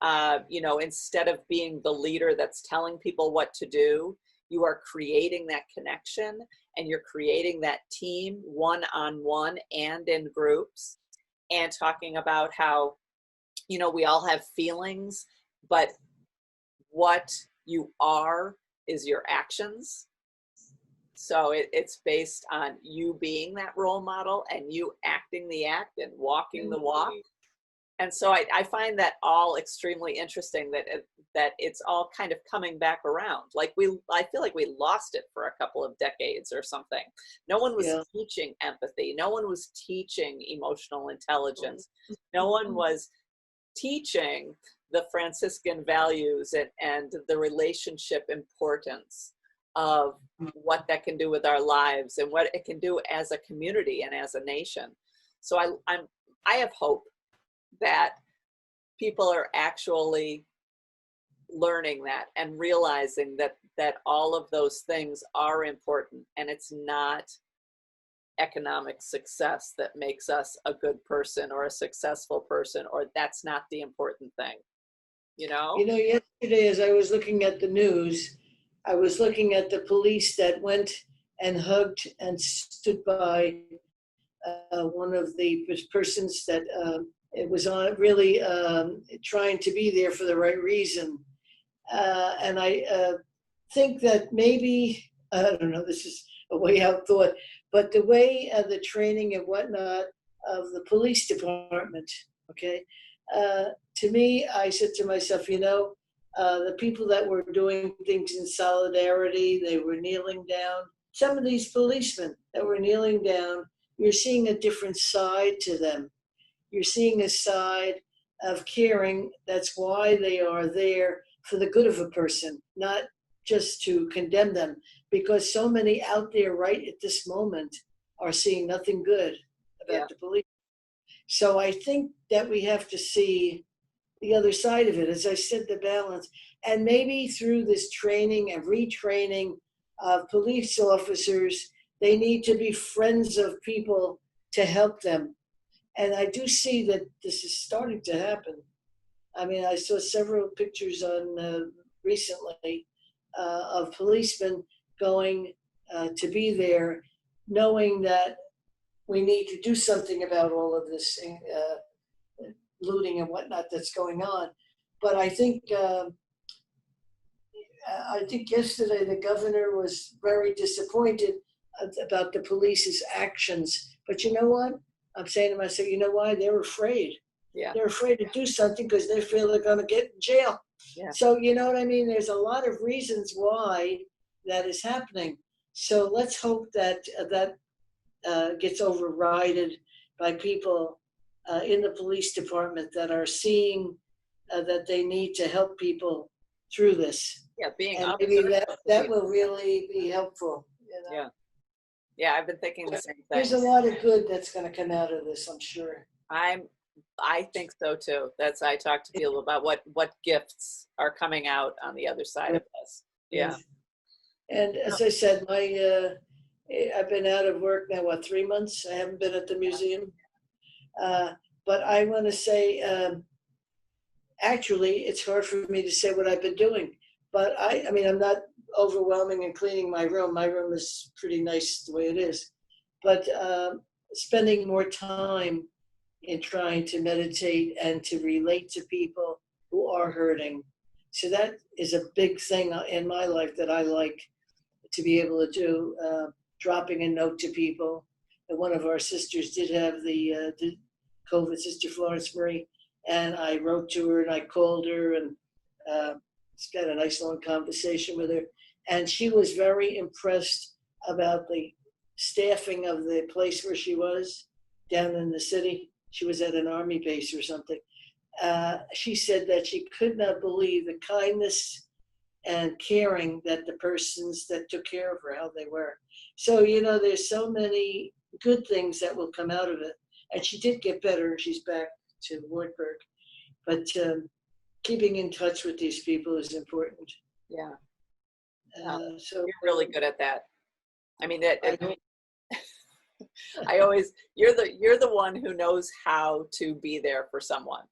Instead of being the leader that's telling people what to do, you are creating that connection and you're creating that team one-on-one and in groups, and talking about how, we all have feelings, but what you are is your actions. So it's based on you being that role model and you acting the act and walking the walk. And so I find that all extremely interesting, that it's all kind of coming back around. Like I feel like we lost it for a couple of decades or something. No one was teaching empathy. No one was teaching emotional intelligence. No one was teaching the Franciscan values and the relationship importance of what that can do with our lives and what it can do as a community and as a nation. So I have hope that people are actually learning that and realizing that all of those things are important, and it's not economic success that makes us a good person or a successful person, or that's not the important thing, you know? You know, yesterday as I was looking at the news, I was looking at the police that went and hugged and stood by one of the persons that it was on really trying to be there for the right reason. And I think that maybe, I don't know, this is a way out thought, but the way the training and whatnot of the police department, okay, to me, I said to myself, you know, the people that were doing things in solidarity, they were kneeling down. Some of these policemen that were kneeling down, you're seeing a different side to them. You're seeing a side of caring. That's why they are there, for the good of a person, not just to condemn them, because so many out there right at this moment are seeing nothing good about the police. So I think that we have to see the other side of it, as I said, the balance. And maybe through this training and retraining of police officers, they need to be friends of people to help them. And I do see that this is starting to happen. I mean, I saw several pictures on recently of policemen going to be there, knowing that we need to do something about all of this looting and whatnot that's going on. But I think yesterday the governor was very disappointed about the police's actions. But you know what? I'm saying to myself, you know why? They're afraid. Yeah. They're afraid to do something because they feel they're going to get in jail. Yeah. So, you know what I mean? There's a lot of reasons why that is happening. So let's hope that gets overridden by people in the police department that are seeing that they need to help people through this. Yeah, being and maybe that will really be helpful. You know? Yeah. Yeah, I've been thinking the same thing. There's a lot of good that's going to come out of this, I'm sure. I think so too. I talk to people about what gifts are coming out on the other side of this. Yeah. And as I said, I've been out of work now, 3 months? I haven't been at the museum. But I want to say, actually, it's hard for me to say what I've been doing. But I mean, I'm not overwhelming and cleaning my room. My room is pretty nice the way it is. But spending more time in trying to meditate and to relate to people who are hurting. So that is a big thing in my life that I like to be able to do, dropping a note to people. And one of our sisters did have the COVID, Sister Florence Marie, and I wrote to her and I called her and had a nice long conversation with her. And she was very impressed about the staffing of the place where she was down in the city. She was at an army base or something. She said that she could not believe the kindness and caring that the persons that took care of her, how they were. So, you know, there's so many good things that will come out of it. And she did get better. She's back to Wartburg. But keeping in touch with these people is important. Yeah. So you're really good at that. I mean, I always, you're the one who knows how to be there for someone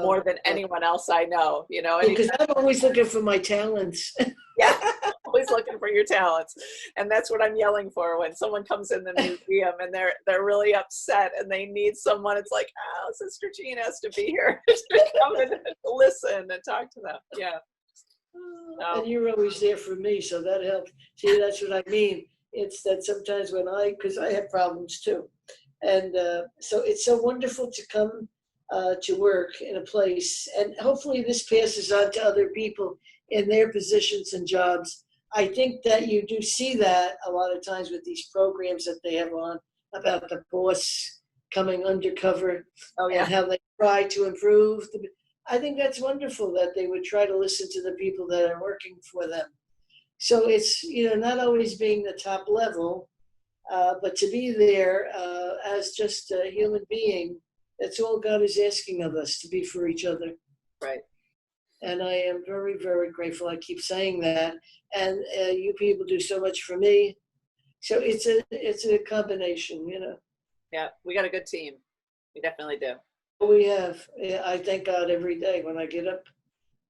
more than anyone else I know, you know. Because I'm always looking for my talents. Yeah, always looking for your talents. And that's what I'm yelling for when someone comes in the museum and they're really upset and they need someone. It's like, oh, Sister Jean has to be here to come and listen and talk to them. Yeah. And you're always there for me, so that helps. See, that's what I mean. It's that sometimes because I have problems too. And so it's so wonderful to come to work in a place. And hopefully this passes on to other people in their positions and jobs. I think that you do see that a lot of times with these programs that they have on about the boss coming undercover and how they try to improve. I think that's wonderful that they would try to listen to the people that are working for them. So it's, not always being the top level, but to be there as just a human being. That's all God is asking of us, to be for each other. Right. And I am very, very grateful. I keep saying that. And you people do so much for me. So it's a combination, Yeah, we got a good team. We definitely do. We have. Yeah, I thank God every day when I get up.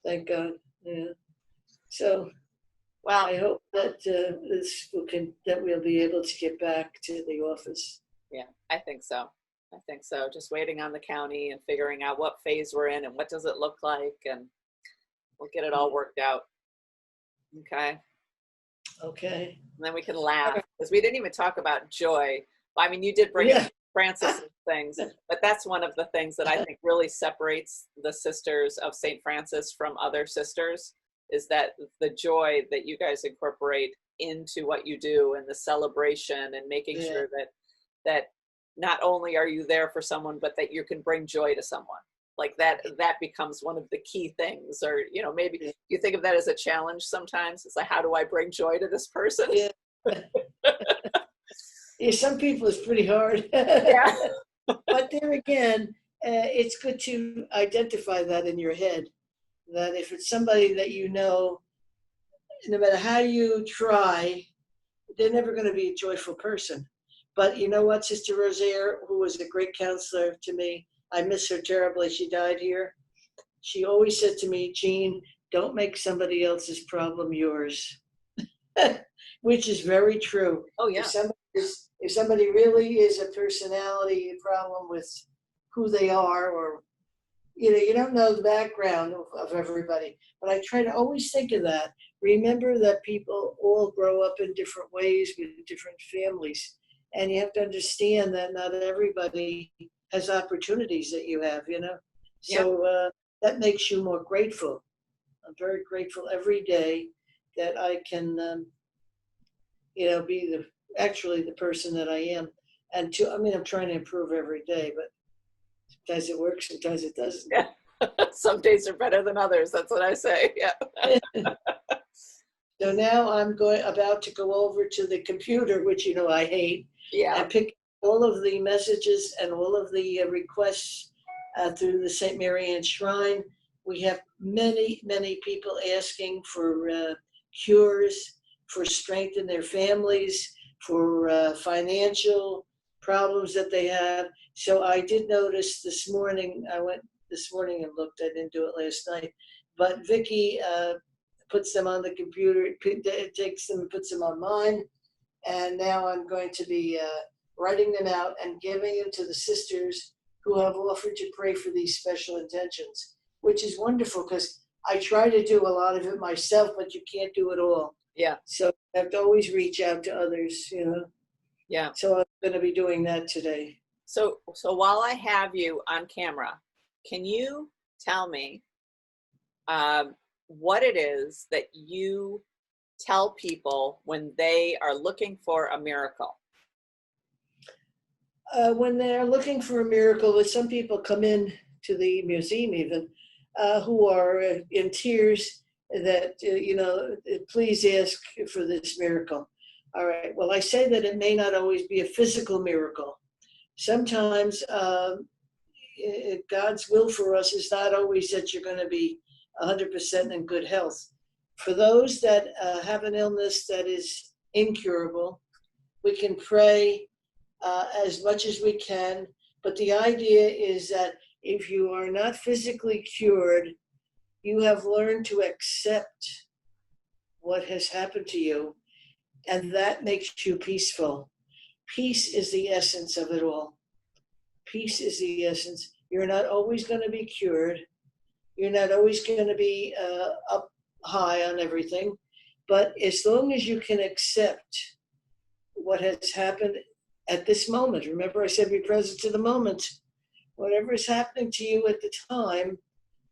Thank God. Yeah. So Wow. I hope that that we'll be able to get back to the office. Yeah, I think so. Just waiting on the county and figuring out what phase we're in and what does it look like, and we'll get it all worked out. Okay. Okay. And then we can laugh, because we didn't even talk about joy. I mean, you did bring up Francis things, but that's one of the things that I think really separates the sisters of St. Francis from other sisters, is that the joy that you guys incorporate into what you do, and the celebration, and making sure that not only are you there for someone, but that you can bring joy to someone. Like that becomes one of the key things. Or, maybe you think of that as a challenge sometimes. It's like, how do I bring joy to this person? Yeah. Yeah, some people it's pretty hard. Yeah. But there again, it's good to identify that in your head, that if it's somebody that no matter how you try, they're never going to be a joyful person. But you know what, Sister Rosaire, who was a great counselor to me, I miss her terribly. She died here. She always said to me, Jean, don't make somebody else's problem yours, which is very true. Oh, yeah. If somebody really is a personality problem with who they are, or, you don't know the background of everybody. But I try to always think of that. Remember that people all grow up in different ways with different families. And you have to understand that not everybody has opportunities that you have, So that makes you more grateful. I'm very grateful every day that I can, be the person that I am. And I'm trying to improve every day, but sometimes it works, sometimes it doesn't. Yeah. Some days are better than others. That's what I say. Yeah. So now I'm about to go over to the computer, which I hate. Yeah. And pick all of the messages and all of the requests through the St. Mary Ann Shrine. We have many, many people asking for cures, for strength in their families, for financial problems that they have. So I did notice this morning, I went this morning and looked, I didn't do it last night, but Vicki puts them on the computer, takes them and puts them on mine. And now I'm going to be writing them out and giving them to the sisters who have offered to pray for these special intentions, which is wonderful because I try to do a lot of it myself, but you can't do it all. Yeah. So I have to always reach out to others, Yeah. So I'm going to be doing that today. So while I have you on camera, can you tell me what it is that you tell people when they are looking for a miracle? When they're looking for a miracle, some people come in to the museum even who are in tears that, please ask for this miracle. All right. Well, I say that it may not always be a physical miracle. Sometimes God's will for us is not always that you're going to be 100% in good health. For those that have an illness that is incurable, we can pray as much as we can. But the idea is that if you are not physically cured, you have learned to accept what has happened to you, and that makes you peaceful. Peace is the essence of it all. Peace is the essence. You're not always going to be cured. You're not always going to be high on everything. But as long as you can accept what has happened at this moment, remember I said be present to the moment, whatever is happening to you at the time,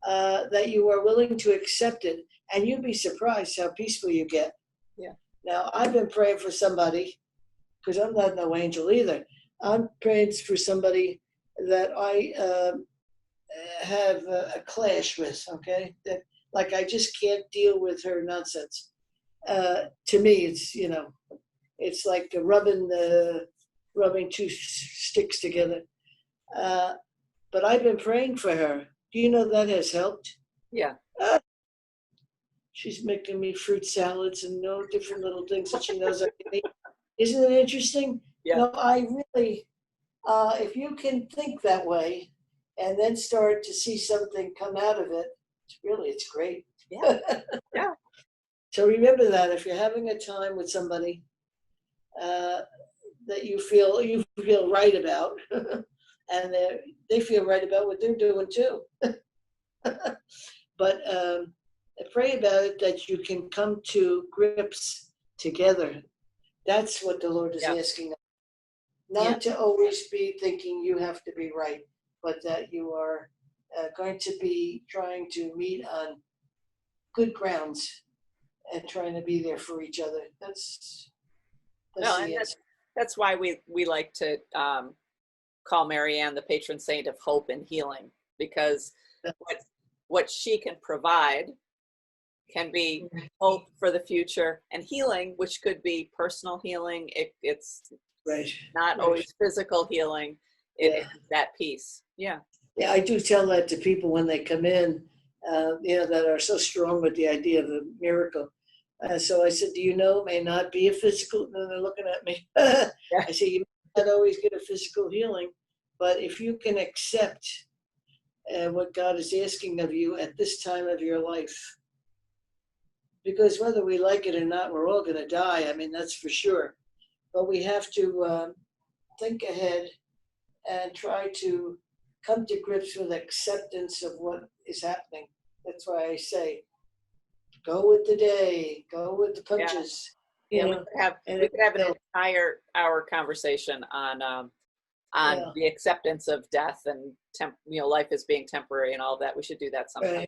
that you are willing to accept it, and you'd be surprised how peaceful you get. Yeah. Now, I've been praying for somebody, because I'm not no angel either. I'm praying for somebody that I have a clash with, okay? That, like, I just can't deal with her nonsense. To me, it's, it's like rubbing two sticks together. But I've been praying for her. Do you know that has helped? Yeah. She's making me fruit salads and no different little things that she knows I can eat. Isn't it interesting? Yeah. No, I really, if you can think that way and then start to see something come out of it, it's great. Yeah. Yeah. So remember that if you're having a time with somebody that you feel right about, and they feel right about what they're doing too. But pray about it, that you can come to grips together. That's what the Lord is asking. Not to always be thinking you have to be right, but that you are going to be trying to meet on good grounds and trying to be there for each other. That's the answer. That's why we like to call Marianne the patron saint of hope and healing, because what she can provide can be hope for the future, and healing, which could be personal healing. It's not always physical healing. It's that peace. Yeah. Yeah, I do tell that to people when they come in, that are so strong with the idea of a miracle. So I said, do you know it may not be a physical, and they're looking at me. I say, you may not always get a physical healing, but if you can accept what God is asking of you at this time of your life, because whether we like it or not, we're all going to die. I mean, that's for sure. But we have to think ahead and try to come to grips with acceptance of what is happening. That's why I say, go with the day, go with the punches. We could have an entire hour conversation on the acceptance of death and life as being temporary and all that. We should do that sometime.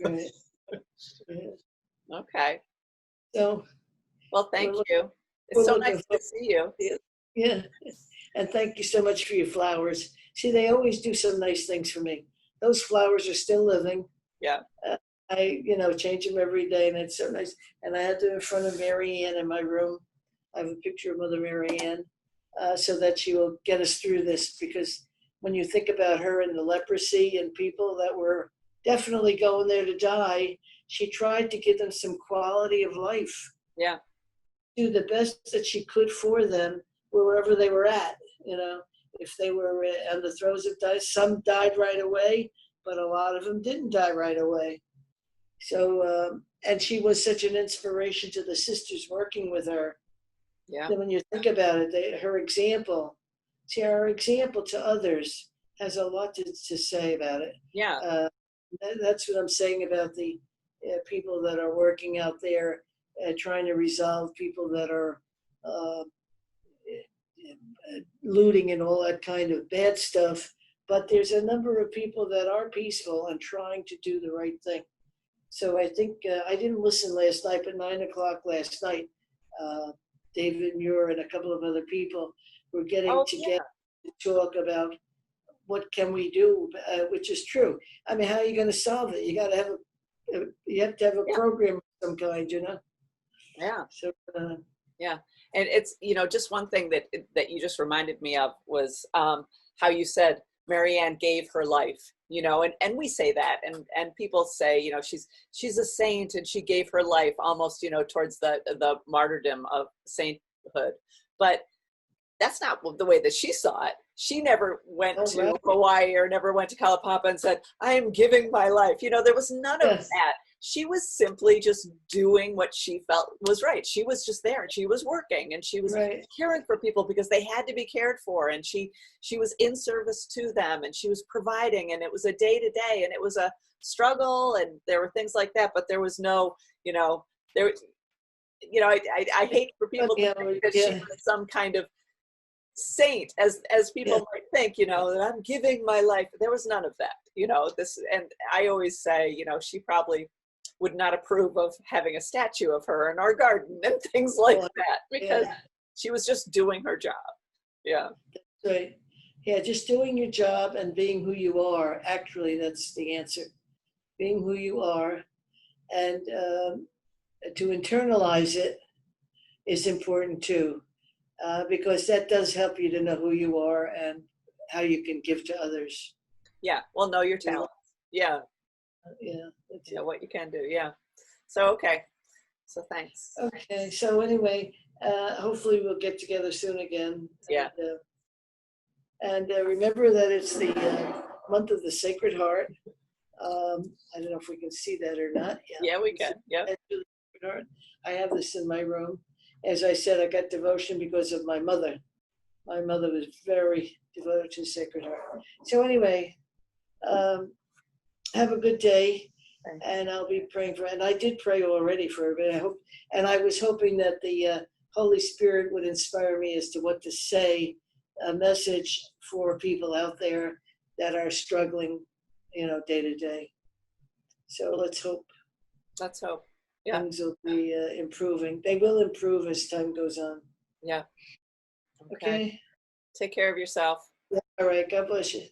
Right. Okay. So, well, thank you. It's so nice to see you. Yeah. And thank you so much for your flowers. See, they always do some nice things for me. Those flowers are still living. Yeah. I change them every day, and it's so nice. And I had them in front of Mary Ann in my room. I have a picture of Mother Mary Ann, so that she will get us through this. Because when you think about her and the leprosy and people that were definitely going there to die, she tried to give them some quality of life. Yeah. Do the best that she could for them wherever they were at. If they were on the throes of death, some died right away, but a lot of them didn't die right away. So, and she was such an inspiration to the sisters working with her. Yeah. Then when you think about it, her example to others has a lot to say about it. Yeah. That's what I'm saying about the people that are working out there, trying to resolve people that are looting and all that kind of bad stuff. But there's a number of people that are peaceful and trying to do the right thing. So I think I didn't listen last night, but 9:00 last night, David Muir and a couple of other people were getting together to talk about what can we do, which is true. I mean, how are you going to solve it? You have to have a program of some kind, Yeah. So yeah, and it's just one thing that you just reminded me of was how you said Marianne gave her life, and we say that, and people say, she's a saint and she gave her life almost, towards the martyrdom of sainthood. But that's not the way that she saw it. She never went to Hawaii or never went to Kalapapa and said, I am giving my life. There was none of that. she was simply just doing what she felt was right. She was just there, and she was working, and she was Right. caring for people because they had to be cared for, and she was in service to them, and she was providing, and it was a day-to-day, and it was a struggle, and there were things like that, but there was no, there, I hate for people to think that she was some kind of saint, as people might think, that I'm giving my life. There was none of that, this, and I always say, she probably would not approve of having a statue of her in our garden and things like that, because she was just doing her job. Yeah. Right. Yeah, just doing your job and being who you are. Actually, that's the answer. Being who you are, and to internalize it is important too, because that does help you to know who you are and how you can give to others. Yeah. Well, know your talents. Yeah. Yeah. What you can do. Yeah. So, okay. So thanks. Okay. So anyway, hopefully we'll get together soon again. Yeah. And remember that it's the month of the Sacred Heart. I don't know if we can see that or not. Yeah, we can. Yeah. I have this in my room. As I said, I got devotion because of my mother. My mother was very devoted to Sacred Heart. So anyway, have a good day, and I'll be praying for. And I did pray already for her, but I hope, and I was hoping that the Holy Spirit would inspire me as to what to say, a message for people out there that are struggling, day to day. So let's hope. Let's hope. Yeah. Things will be improving. They will improve as time goes on. Yeah. Okay. Take care of yourself. Yeah. All right. God bless you.